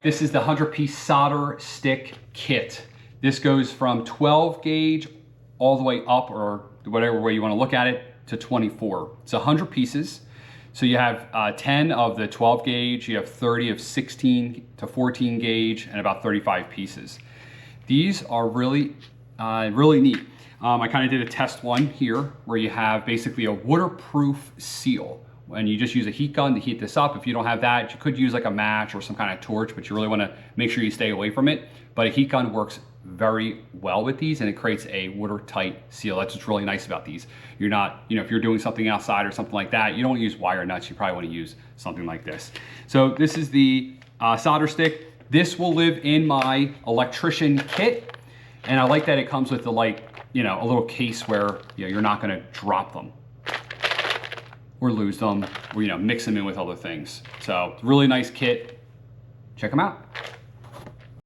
This is the 100-piece solder stick kit. This goes from 12 gauge all the way up, or whatever way you want to look at it, to 24. It's 100 pieces. So you have 10 of the 12 gauge, you have 30 of 16 to 14 gauge, and about 35 pieces. These are really, really neat. I kind of did a test one here where you have basically a waterproof seal. And you just use a heat gun to heat this up. If you don't have that, you could use like a match or some kind of torch, but you really want to make sure you stay away from it. But a heat gun works very well with these, and it creates a watertight seal. That's what's really nice about these. You're not, if you're doing something outside or something like that, you don't use wire nuts. You probably want to use something like this. So this is the solder stick. This will live in my electrician kit, and I like that it comes with the a little case where you're not going to drop them or lose them, or mix them in with other things. So really nice kit. Check them out.